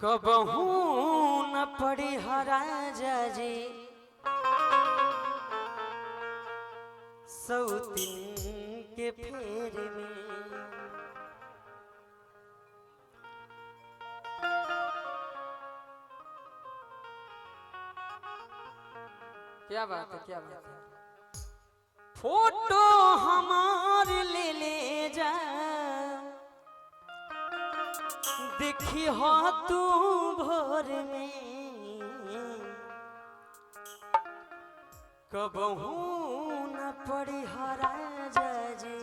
कबहू न पड़ी राजा जी सौतिन के फेर में। क्या बात है, क्या बात है। फोटो हमार ले ले जा देखी हो तू भोर में। कबहू न पड़ी राजा जी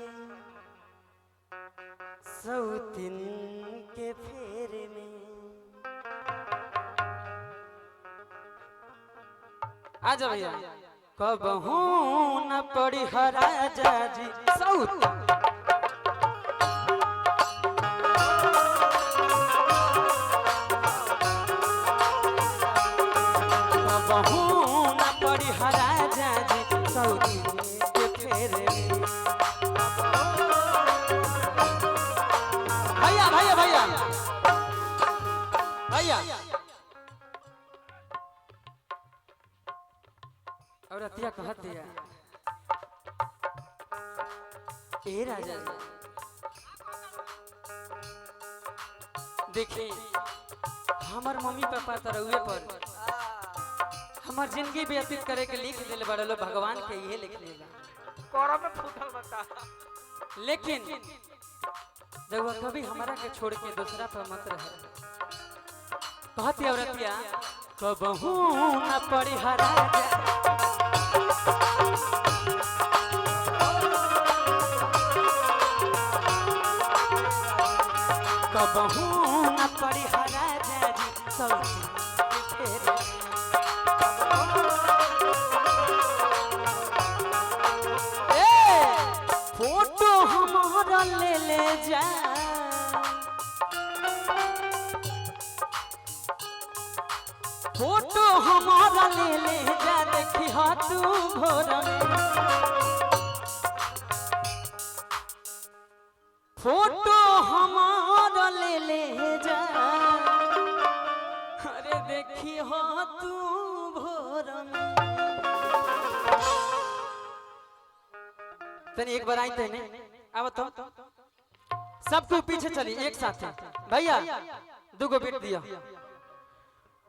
सौतिन के फेर में। आजा भैया। कबहू न पड़ी राजा जी सौतिन के फेर में। भैया भैया भैया भैया और अतिया कहते हैं ए राजा जी देखिए हमार मम्मी पापा तरहुए पर हमार जिंदगी व्यतीत करे के लिख दिल बड़े लो भगवान के ये लिख लेगा कोरा में फूटल बता। लेकिन जब वह कभी हमारा के छोड़ के दूसरा पर मत रहे कहती औरतिया कबहू न पड़ी राजा कबहू न पड़ी राजा जी सौतिन के फेर में। फोटो हमारा ले ले जा फोटो हमारा ले ले जा देखी हा तू भोर में। फोटो हमारा ले ले जा अरे देखी हा तू भोर में। तनी एक बार आई तेने अब तो सबको पीछे चली एक साथ भैया दुगो बेट दिया।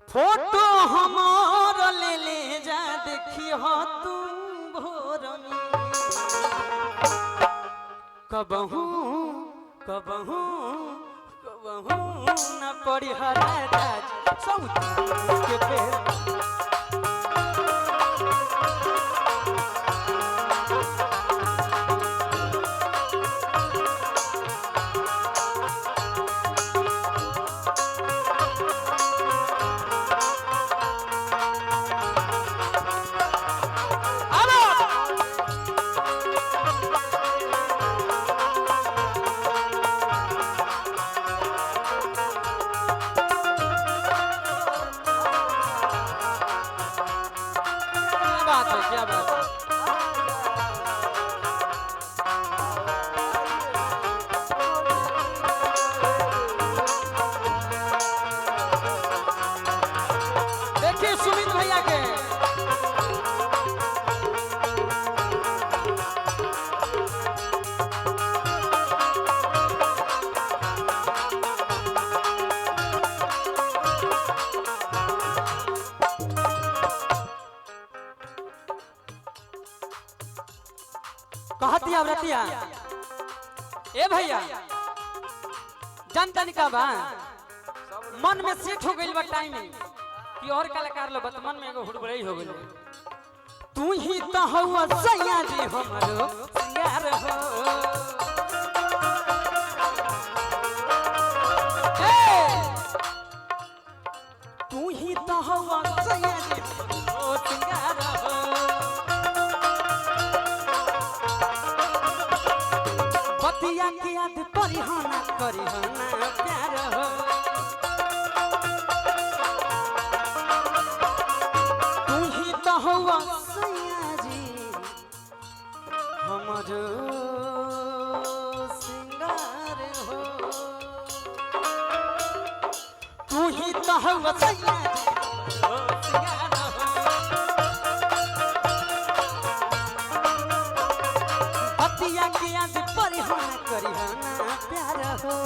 फोटो हमारा ले ले जा देखी हो तू भोर में। कबहू कबहू कबहू न पड़ी राजा जी सौतिन के फेर में। क्या बात है। देखिए सुमित भैया के कहती औरतिया ए भैया जनतन का बा मन में सेट हो गइल बा टाइमिंग कि और कलाकार लो बत मन में एगो हुड़बड़ई हो गइल। तू ही तो हवा सैया जी हमरो सिंगार हो तू ही तो हवा सैया जी हमरो सिंगार हो। बतिया के याद परिहाना करिहाना प्यार हो तू ही तो हुआ सैया जी हमरो सिंगार हो तू ही तो हवा सैया हो सिंगार हो पतिया के आज परिहान करिहाना प्यार हो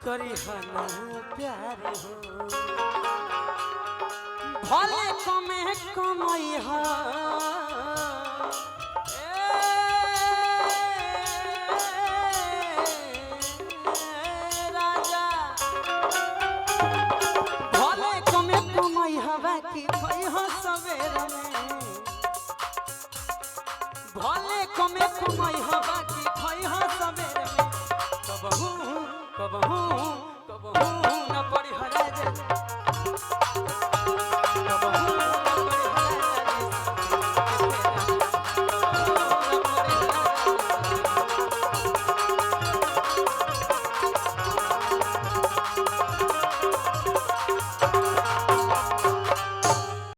करिहाना प्यार हो भले कमे कमाई हा